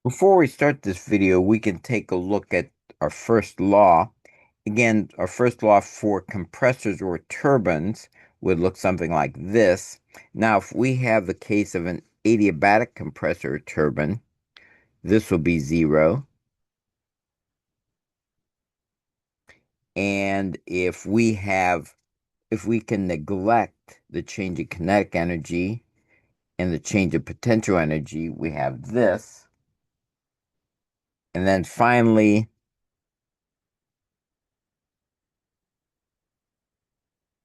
Before we start this video, we can take a look at our first law. Again, our first law for compressors or turbines would look something like this. Now, if we have the case of an adiabatic compressor or turbine, this will be 0. And if we can neglect the change in kinetic energy and the change of potential energy, we have this. And then finally,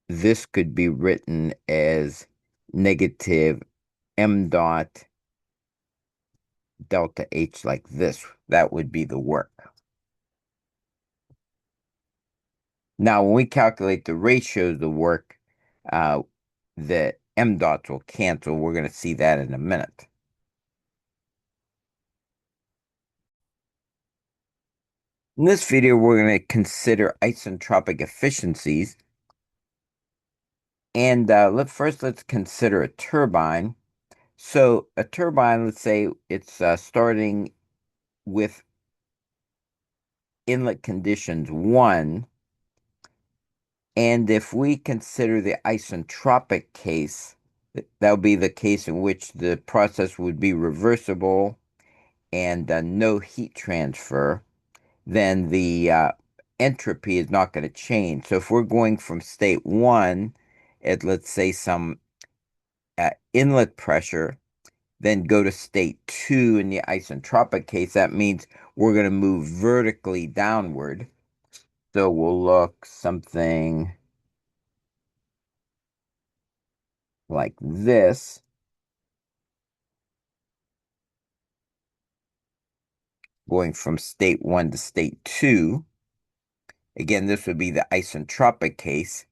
this could be written as negative m dot delta H like this. That would be the work. Now, when we calculate the ratios of the work, the m dots will cancel. We're going to see that in a minute. In this video, we're going to consider isentropic efficiencies. And let's consider a turbine. So a turbine, let's say it's starting with inlet conditions 1. And if we consider the isentropic case, that would be the case in which the process would be reversible and no heat transfer, then the entropy is not going to change. So if we're going from state 1 at, let's say, some inlet pressure, then go to state 2 in the isentropic case, that means we're going to move vertically downward. So we'll look something like this. Going from state 1 to state 2. Again, this would be the isentropic case.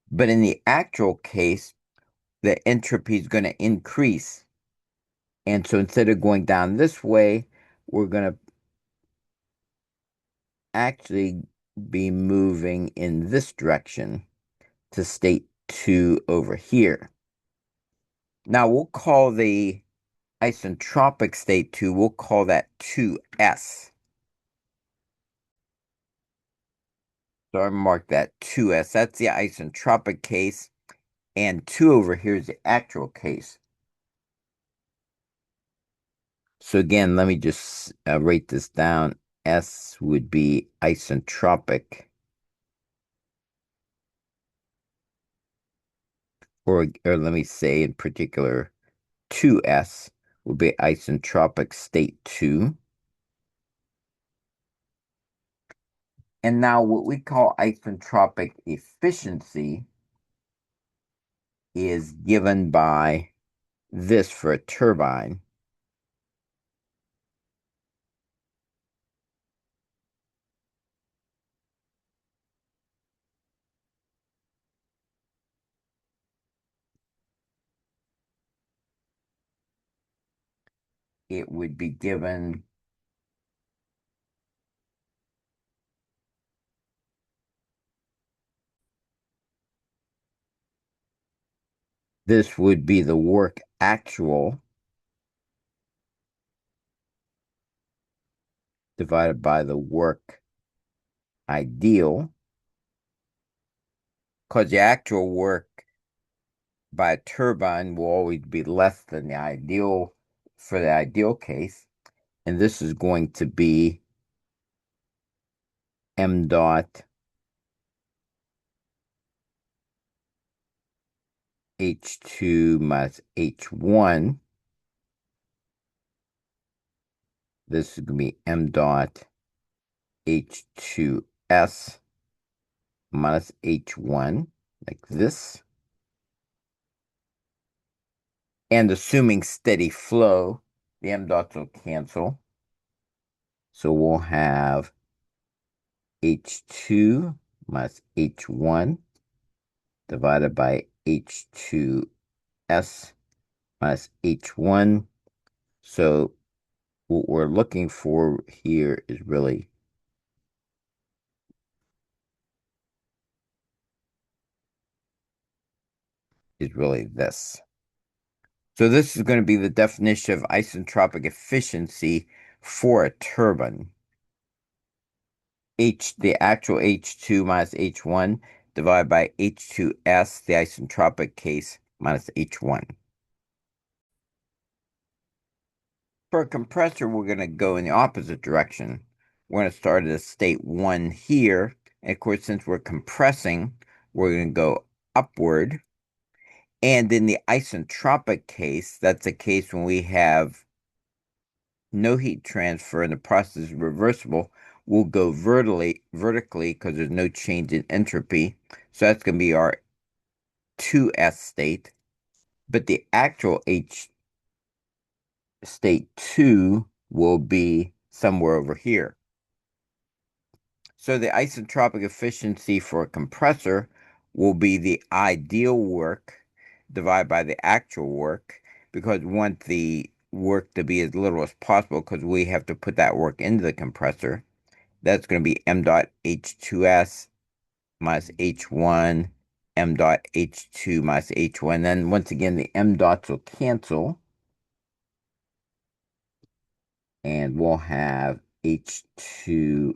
But in the actual case, the entropy is going to increase. And so instead of going down this way, we're going to actually be moving in this direction to state 2 over here. Now we'll call the isentropic state 2, we'll call that 2s. So I mark that 2s. That's the isentropic case. And 2 over here is the actual case. So again, let me just write this down. S would be isentropic. Or let me say in particular, 2s would be isentropic state 2. And now what we call isentropic efficiency is given by this for a turbine. It would be given this would be the work actual divided by the work ideal, because the actual work by a turbine will always be less than the ideal for the ideal case. And this is going to be m dot H2 minus H1. This is going to be m dot H2S minus H1, like this. And assuming steady flow, the m dots will cancel. So we'll have H2 minus H1 divided by H2S minus H1. So what we're looking for here is really this. So this is going to be the definition of isentropic efficiency for a turbine. The actual H2 minus H1 divided by H2S, the isentropic case, minus H1. For a compressor, we're going to go in the opposite direction. We're going to start at state 1 here. And of course, since we're compressing, we're going to go upward. And in the isentropic case, that's a case when we have no heat transfer and the process is reversible, we'll go vertically because there's no change in entropy. So that's going to be our 2S state. But the actual H state 2 will be somewhere over here. So the isentropic efficiency for a compressor will be the ideal work divided by the actual work, because we want the work to be as little as possible because we have to put that work into the compressor. That's going to be m dot H2S minus H1, m dot H2 minus H1. Then once again, the m dots will cancel, and we'll have H2S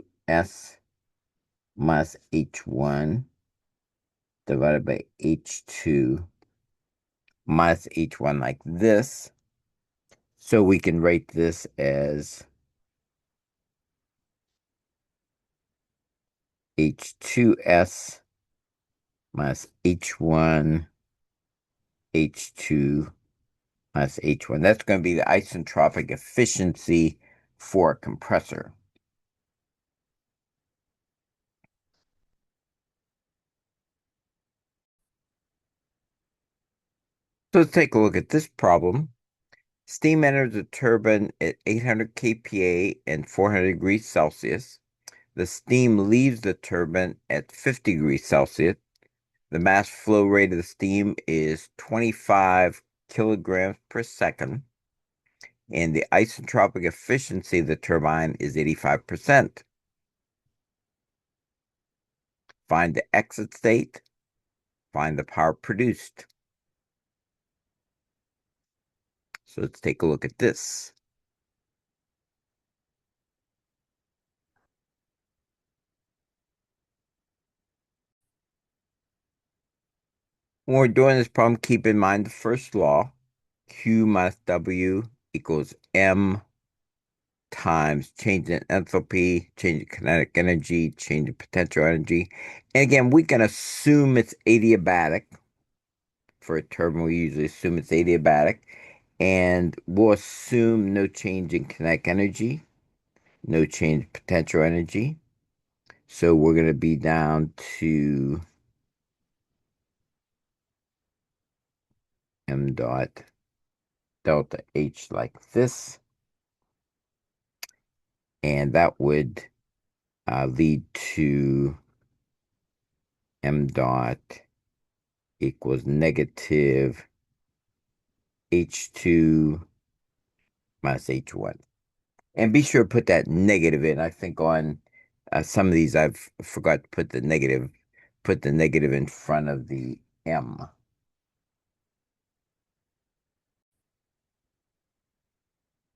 minus H1 divided by H2 minus H1 like this. So we can write this as H2S minus H1, H2 minus H1. That's going to be the isentropic efficiency for a compressor. So let's take a look at this problem. Steam enters the turbine at 800 kPa and 400 degrees Celsius. The steam leaves the turbine at 50 degrees Celsius. The mass flow rate of the steam is 25 kilograms per second, and the isentropic efficiency of the turbine is 85%. Find the exit state, find the power produced. So let's take a look at this. When we're doing this problem, keep in mind the first law, Q minus W equals M times change in enthalpy, change in kinetic energy, change in potential energy. And again, we can assume it's adiabatic. For a turbine, we usually assume it's adiabatic. And we'll assume no change in kinetic energy, no change in potential energy. So we're going to be down to m dot delta H like this. And that would lead to m dot equals negative H2 minus H1. And be sure to put that negative in. I think on some of these I've forgot to put the negative in front of the M.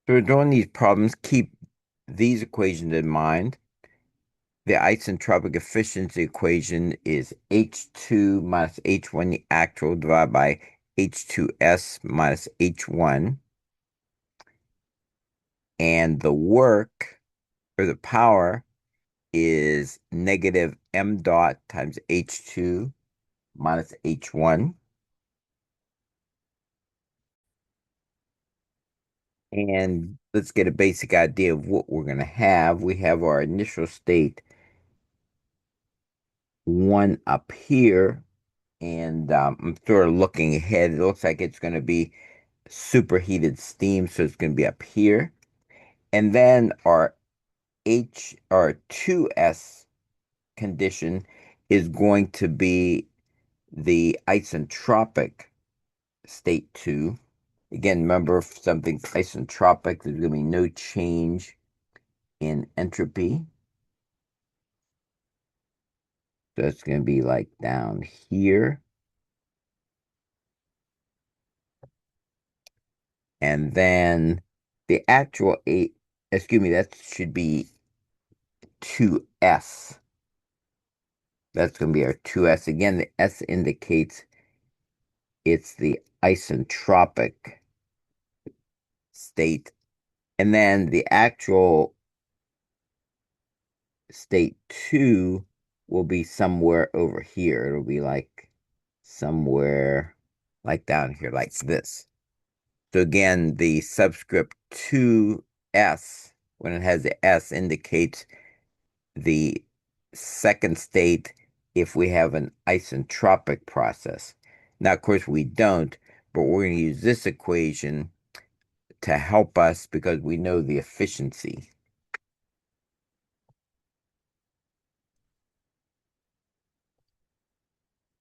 So we're doing these problems, keep these equations in mind. The isentropic efficiency equation is H2 minus H1, the actual, divided by H2S minus H1. And the work, or the power, is negative m dot times H2 minus H1. And let's get a basic idea of what we're going to have. We have our initial state 1 up here. And I'm sort of looking ahead. It looks like it's going to be superheated steam, so it's going to be up here. And then our 2S condition is going to be the isentropic state 2. Again, remember, if something's isentropic, there's going to be no change in entropy. So it's going to be like down here. And then the actual eight, excuse me, that should be 2S. That's going to be our 2S. Again, the S indicates it's the isentropic state. And then the actual state 2 will be somewhere over here. It'll be like somewhere like down here, like this. So again, the subscript 2S, when it has the S, indicates the second state if we have an isentropic process. Now, of course, we don't, but we're going to use this equation to help us because we know the efficiency.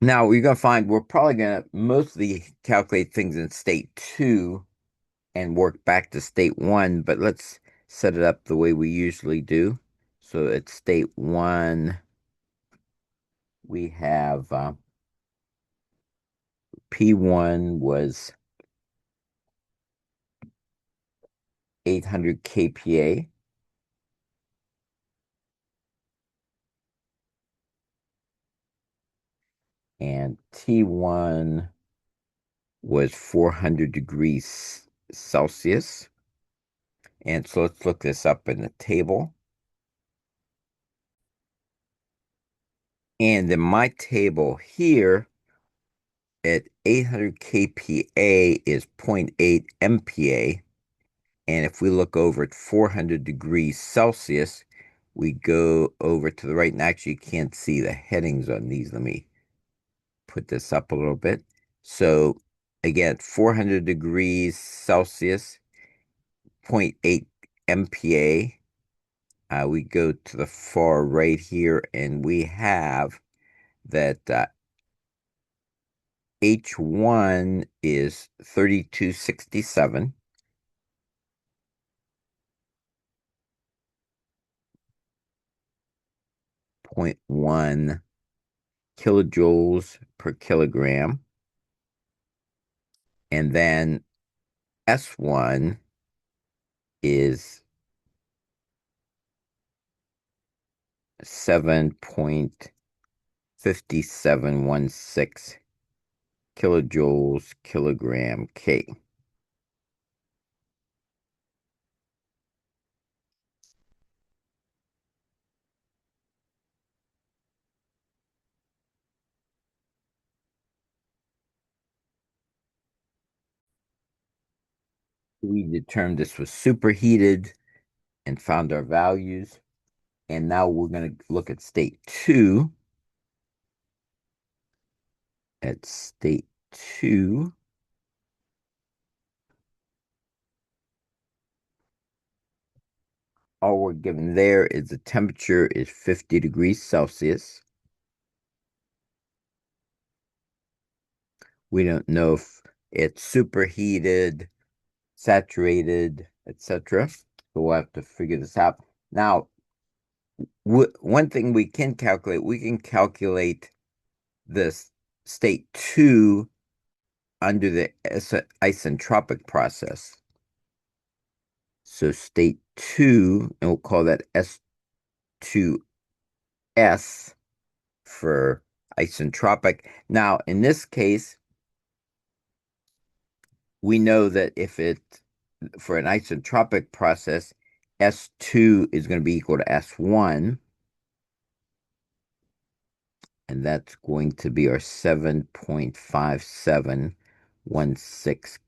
Now, we're going to find we're probably going to mostly calculate things in state 2 and work back to state 1, but let's set it up the way we usually do. So at state 1, we have P1 was 800 kPa. And T1 was 400 degrees Celsius. And so let's look this up in the table. And in my table here, at 800 kPa is 0.8 MPa. And if we look over at 400 degrees Celsius, we go over to the right. And actually, you can't see the headings on these. Let me put this up a little bit. So again, 400 degrees Celsius, 0.8 MPa. We go to the far right here, and we have that H1 is 3267. 0.1 kilojoules per kilogram. And then S1 is 7.5716 kilojoules kilogram K. We determined this was superheated and found our values. And now we're going to look at state 2. At state 2, all we're given there is the temperature is 50 degrees Celsius. We don't know if it's superheated, saturated, etc. So we'll have to figure this out. Now, one thing we can calculate this state 2 under the isentropic process. So state 2, and we'll call that S2S for isentropic. Now, in this case, we know that if it, for an isentropic process, S2 is going to be equal to S1. And that's going to be our 7.5716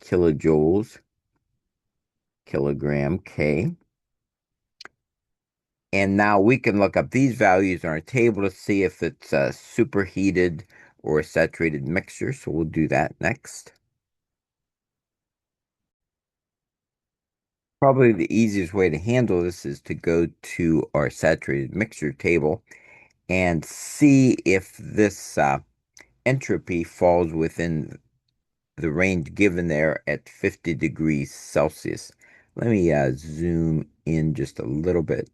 kilojoules kilogram K. And now we can look up these values in our table to see if it's a superheated or a saturated mixture. So we'll do that next. Probably the easiest way to handle this is to go to our saturated mixture table and see if this entropy falls within the range given there at 50 degrees Celsius. Let me zoom in just a little bit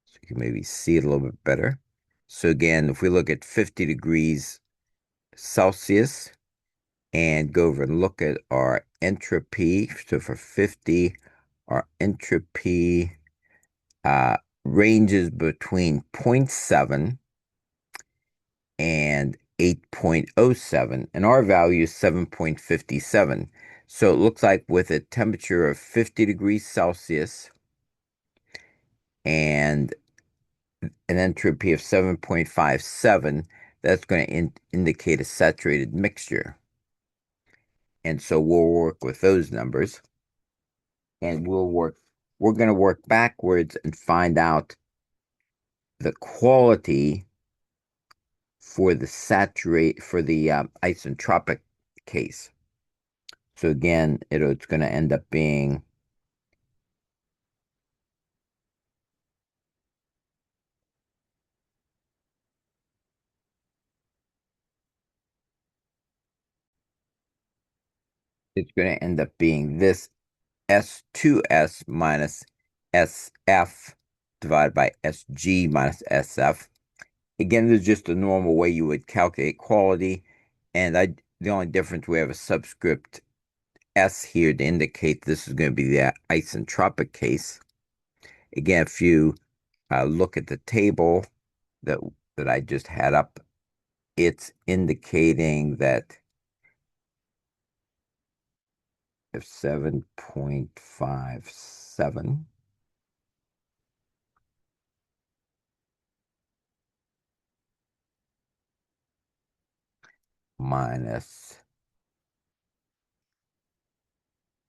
so you can maybe see it a little bit better. So again, if we look at 50 degrees Celsius and go over and look at our entropy. So for 50, our entropy ranges between zero point 0.7 and 8.07, and our value is 7.57. So it looks like with a temperature of 50 degrees Celsius and an entropy of 7.57, that's going to indicate a saturated mixture. And so we'll work with those numbers, and we're going to work backwards and find out the quality for the isentropic case. So again, it's going to end up being this S2S minus SF divided by SG minus SF. Again, this is just a normal way you would calculate quality, and the only difference, we have a subscript S here to indicate this is going to be the isentropic case. Again, if you look at the table that I just had up, it's indicating that if 7.57 minus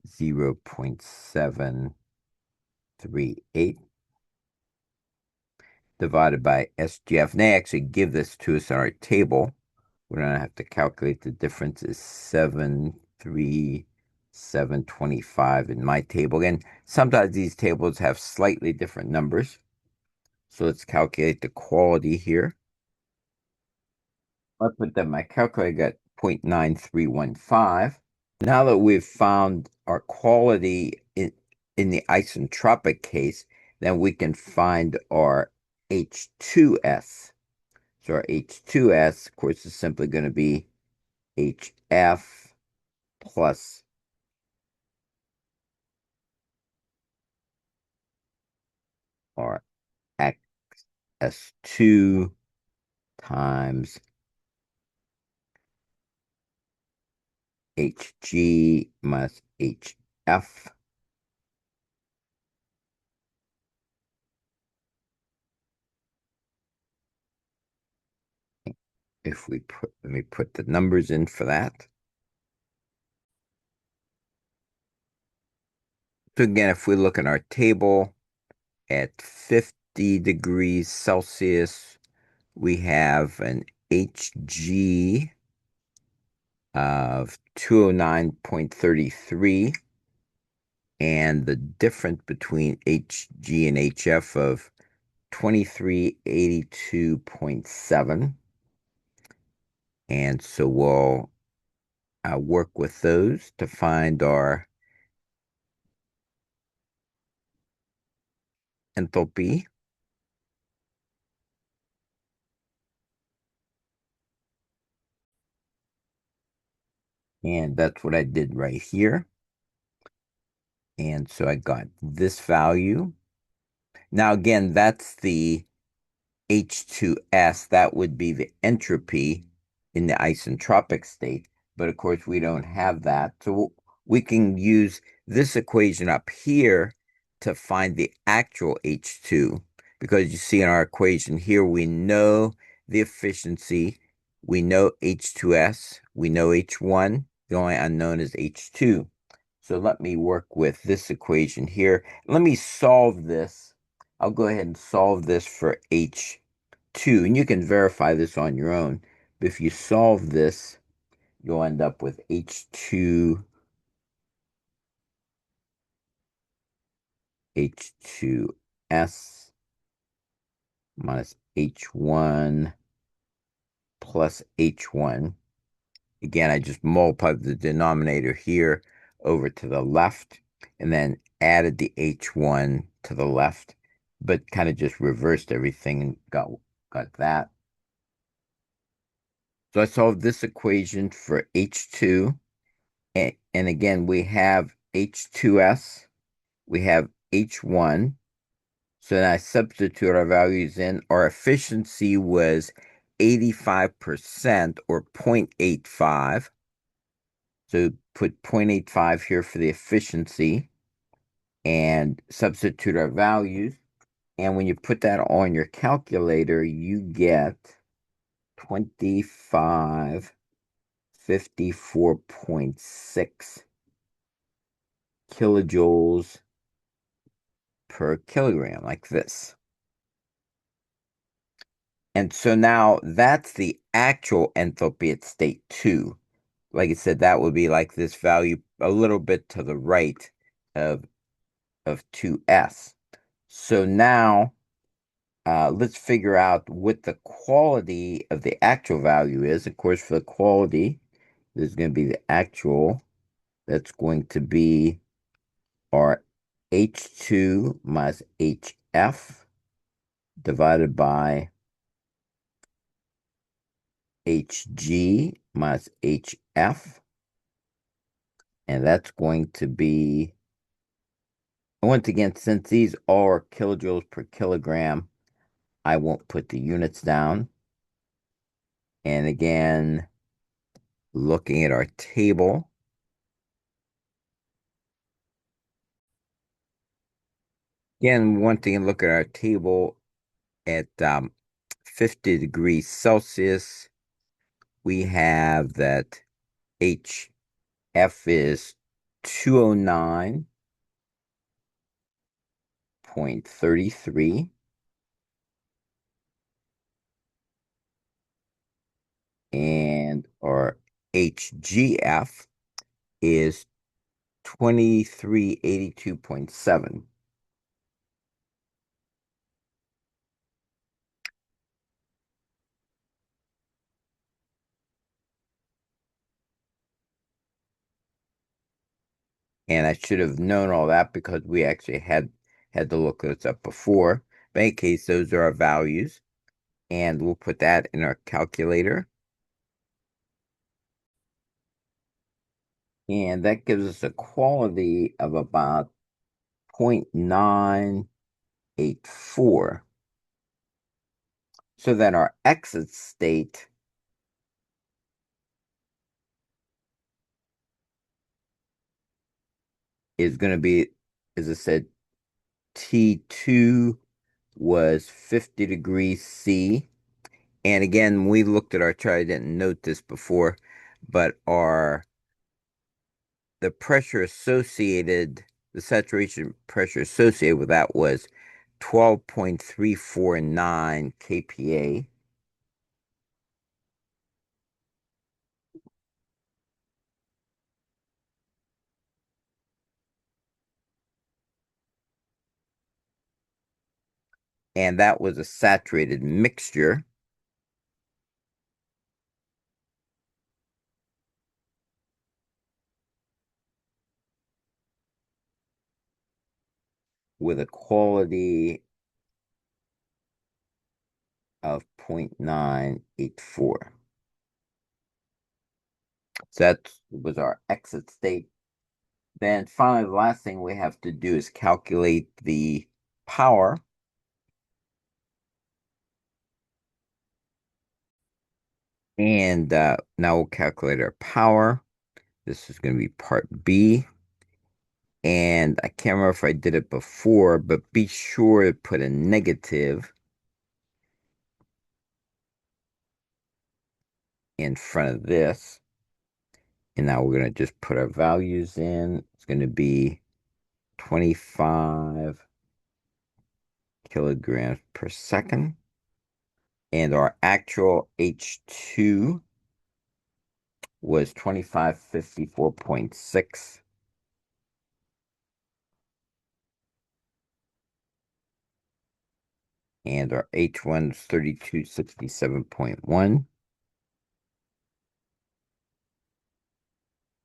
0.738 divided by SGF, and they actually give this to us on our table. We don't have to calculate the difference, is 73725 in my table. And sometimes these tables have slightly different numbers. So let's calculate the quality here. I put that in my calculator, got 0.9315. Now that we've found our quality in the isentropic case, then we can find our H2S. So our H2S, of course, is simply going to be HF plus our XS2 times Hg minus HF. Let me put the numbers in for that. So again, if we look at our table at 50 degrees Celsius, we have an Hg of 209.33 and the difference between Hg and HF of 2382.7. And so we'll work with those to find our enthalpy. And that's what I did right here. And so I got this value. Now, again, that's the H2S. That would be the entropy in the isentropic state. But of course, we don't have that. So we can use this equation up here to find the actual H2. Because you see in our equation here, we know the efficiency. We know H2S. We know H1. The only unknown is H2. So let me work with this equation here. Let me solve this. I'll go ahead and solve this for H2, and you can verify this on your own. But if you solve this, you'll end up with H2 H2S minus H1 plus H1. Again, I just multiplied the denominator here over to the left and then added the H1 to the left, but kind of just reversed everything and got that. So I solved this equation for H2, And again, we have H2S, we have H1. So then I substitute our values in. Our efficiency was 85% or 0.85. So put 0.85 here for the efficiency and substitute our values. And when you put that on your calculator, you get 2554.6 kilojoules per kilogram, like this. And so now that's the actual enthalpy at state 2. Like I said, that would be like this value a little bit to the right of 2s. So now let's figure out what the quality of the actual value is. Of course, for the quality, there's going to be the actual. That's going to be our H2 minus HF divided by Hg minus Hf. And that's going to be, once again, since these are kilojoules per kilogram, I won't put the units down. And again, looking at our table, again, one thing, look at our table at 50 degrees Celsius, we have that HF is 209.33, and our HGF is 2382.7. And I should have known all that because we actually had to look this up before. But in any case, those are our values. And we'll put that in our calculator. And that gives us a quality of about 0.984. So then our exit state is going to be, as I said, T2 was 50 degrees C. And again, we looked at our chart. I didn't note this before, but the pressure associated, the saturation pressure associated with that was 12.349 kPa. And that was a saturated mixture with a quality of 0.984. So that was our exit state. Then finally, the last thing we have to do is calculate the power. And now we'll calculate our power. This is going to be part B. And I can't remember if I did it before, but be sure to put a negative in front of this. And now we're going to just put our values in. It's going to be 25 kilograms per second. And our actual H2 was 2554.6. And our H1 is 3267.1.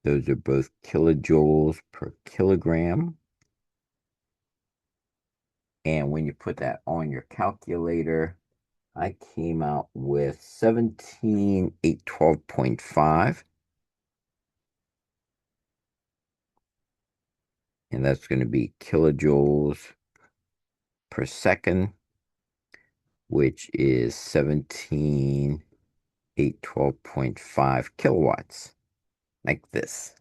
Those are both kilojoules per kilogram. And when you put that on your calculator, I came out with 17,812.5. and that's going to be kilojoules per second, which is 17,812.5 kilowatts, like this.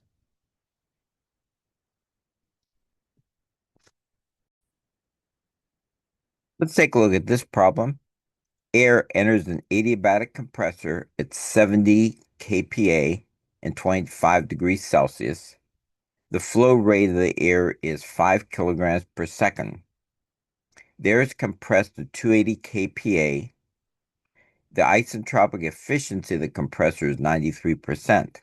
Let's take a look at this problem. Air enters an adiabatic compressor at 70 kPa and 25 degrees Celsius. The flow rate of the air is 5 kilograms per second. The air is compressed to 280 kPa. The isentropic efficiency of the compressor is 93%.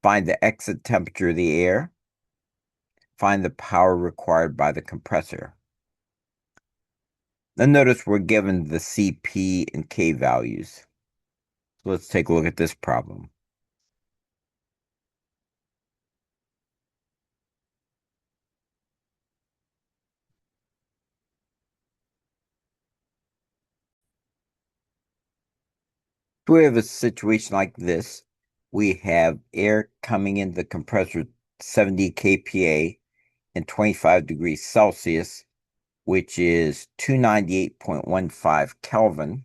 Find the exit temperature of the air. Find the power required by the compressor. Now notice we're given the CP and K values. So let's take a look at this problem. So we have a situation like this. We have air coming into the compressor 70 kPa and 25 degrees Celsius, which is 298.15 Kelvin.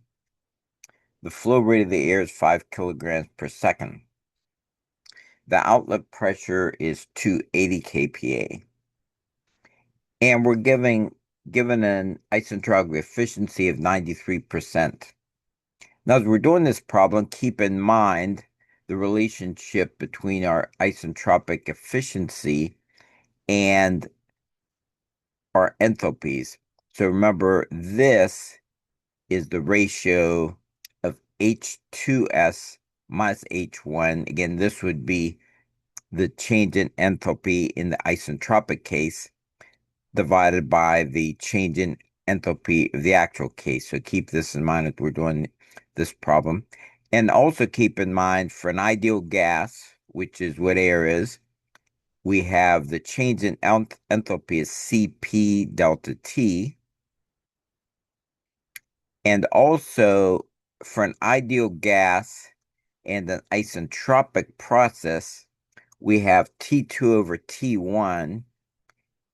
The flow rate of the air is 5 kilograms per second. The outlet pressure is 280 kPa. And we're given an isentropic efficiency of 93%. Now, as we're doing this problem, keep in mind the relationship between our isentropic efficiency and our enthalpies. So remember, this is the ratio of H2S minus H1. Again, this would be the change in enthalpy in the isentropic case divided by the change in enthalpy of the actual case. So keep this in mind as we're doing this problem. And also keep in mind for an ideal gas, which is what air is, we have the change in enthalpy is Cp delta T. And also for an ideal gas and an isentropic process, we have T2 over T1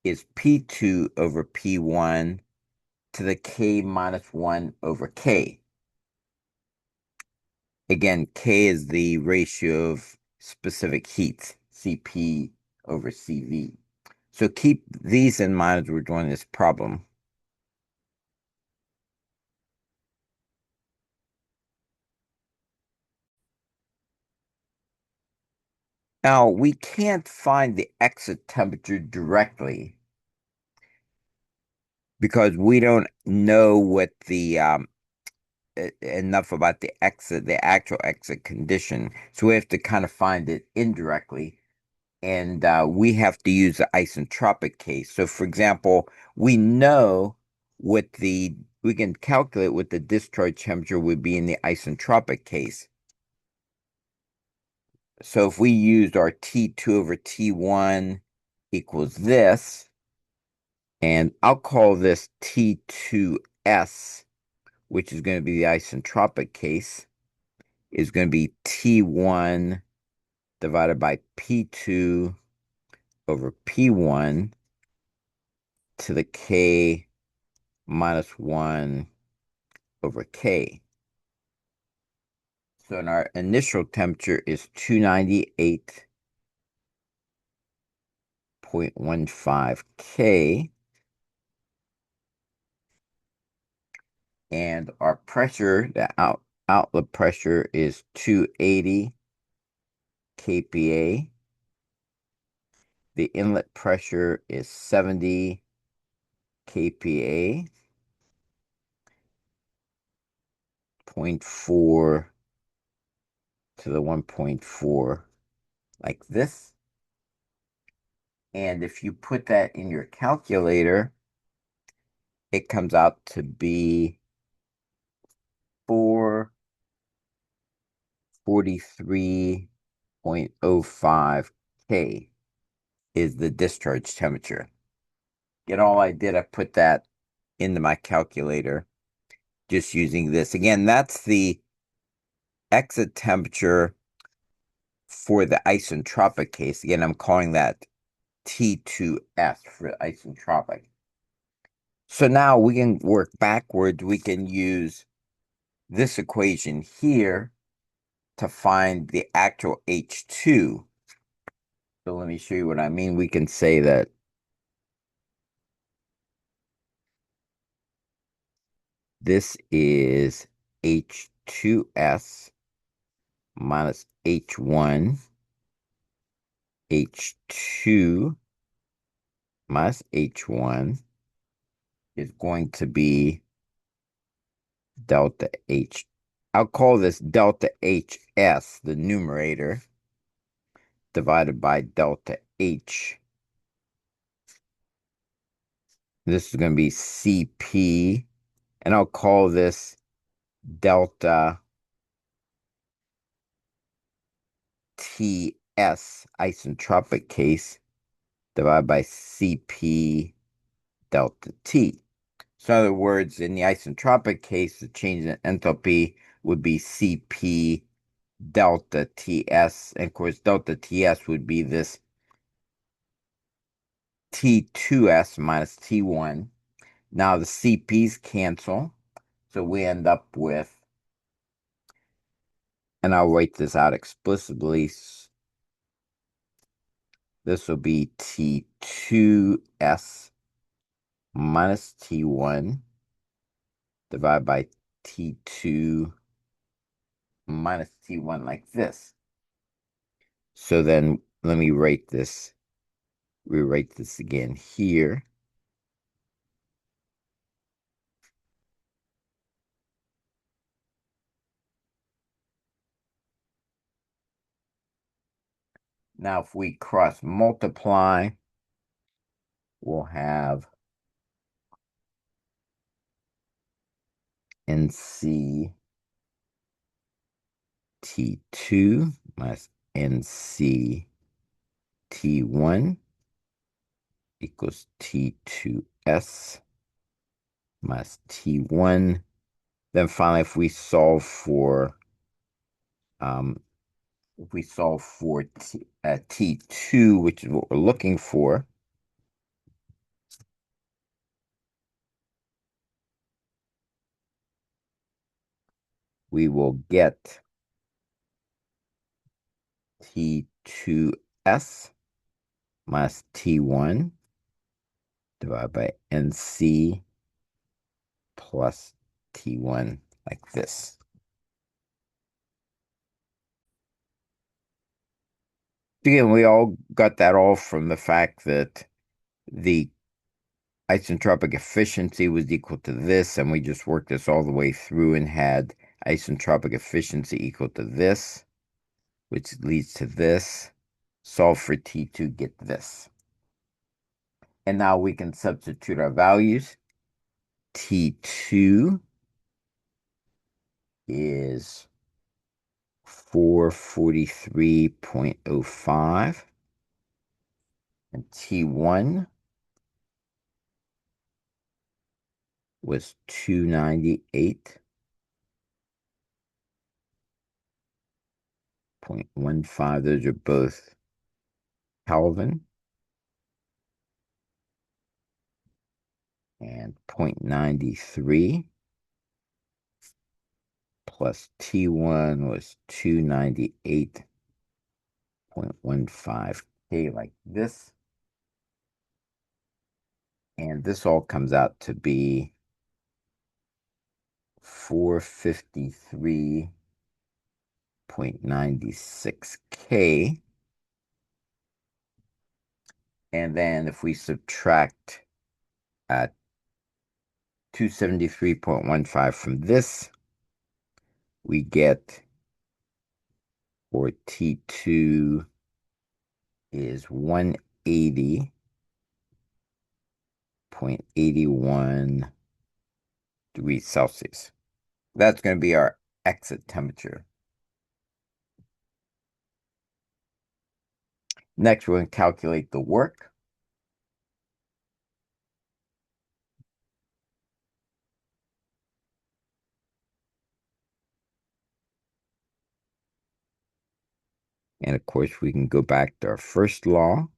is P2 over P1 to the K minus 1 over K. Again, K is the ratio of specific heats, Cp over Cv. So keep these in mind as we're doing this problem. Now, we can't find the exit temperature directly because we don't know what the enough about the actual exit condition. So we have to kind of find it indirectly. And we have to use the isentropic case. So for example, we know we can calculate what the discharge temperature would be in the isentropic case. So if we used our T2 over T1 equals this, and I'll call this T2S, which is going to be the isentropic case, is going to be T1 divided by P2 over P1 to the K minus 1 over K. So in our initial temperature is 298.15 K. And our pressure, the outlet pressure is 280 kPa. The inlet pressure is 70 kPa. 0.4 to the 1.4 like this. And if you put that in your calculator, it comes out to be 443.05 K is the discharge temperature. Again, all I did, I put that into my calculator just using this. Again, that's the exit temperature for the isentropic case. Again, I'm calling that T2S for isentropic. So now we can work backwards. We can use this equation here to find the actual H2. So let me show you what I mean. We can say that this is H2S minus H1, H2 minus H1 is going to be delta H. I'll call this delta HS, the numerator, divided by delta H. This is going to be CP, and I'll call this delta TS, isentropic case, divided by CP delta T. So in other words, in the isentropic case, the change in enthalpy would be CP delta TS. And of course, delta TS would be this T2S minus T1. Now the CP's cancel. So we end up with, and I'll write this out explicitly. This will be T2S minus T1 divided by T2 minus T1 like this. So then let me rewrite this again here. Now if we cross multiply, we'll have NC T2 minus NC T1 equals T2S minus T1. Then finally, if we solve for T2, which is what we're looking for, we will get T2S minus T1 divided by NC plus T1 like this. Again, we all got that all from the fact that the isentropic efficiency was equal to this, and we just worked this all the way through and had isentropic efficiency equal to this, which leads to this. Solve for T2, get this. And now we can substitute our values. T2 is 443.05, and T1 was 298.15. Those are both Kelvin. And 0.93 plus T1 was 298.15 K like this. And this all comes out to be 453.96 K. And then if we subtract 273.15 from this, we get for T2 is 180.81 degrees Celsius. That's going to be our exit temperature. Next, we're going to calculate the work. And of course, we can go back to our first law.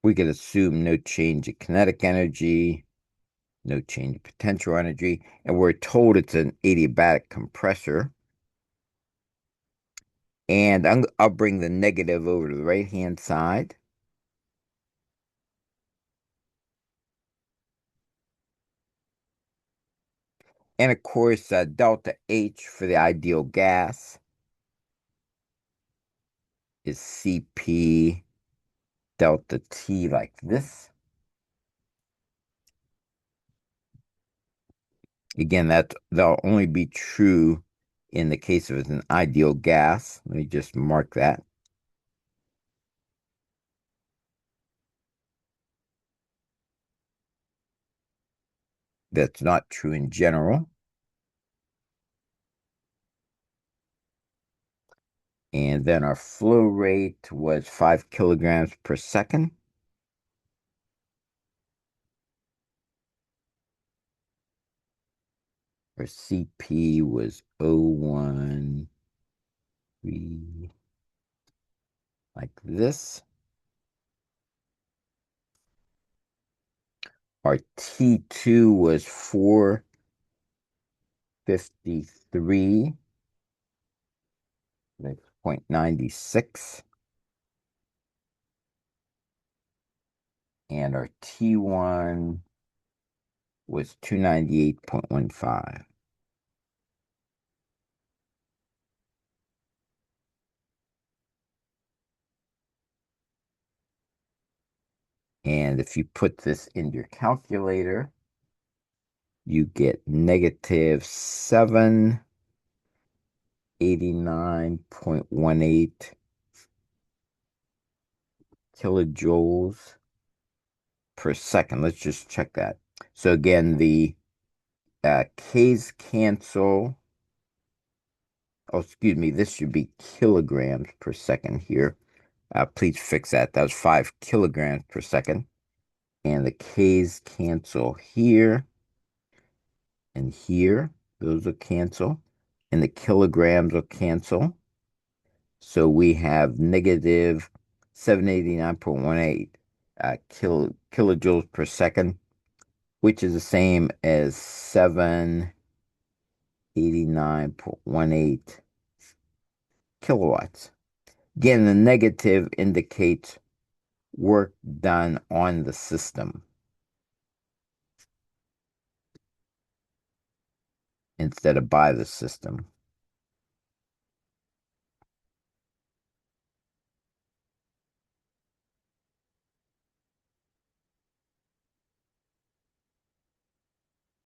we could assume no change in kinetic energy, no change in potential energy, and we're told it's an adiabatic compressor. And I'll bring the negative over to the right-hand side. And of course, delta H for the ideal gas is Cp delta T like this. Again, that'll only be true in the case of an ideal gas. Let me just mark that. That's not true in general. And then our flow rate was 5 kilograms per second. Our CP was 0.13 like this. Our T2 was 453, that's 0.96. And our T1 was 298.15. And if you put this in your calculator, you get negative 789.18 kilojoules per second. Let's just check that. So again, the K's cancel. Oh, excuse me, this should be kilograms per second here. Please fix that. That was 5 kilograms per second. And the K's cancel here and here. Those will cancel. And the kilograms will cancel. So we have negative 789.18 kilojoules per second, which is the same as 789.18 kilowatts. Again, the negative indicates work done on the system instead of by the system.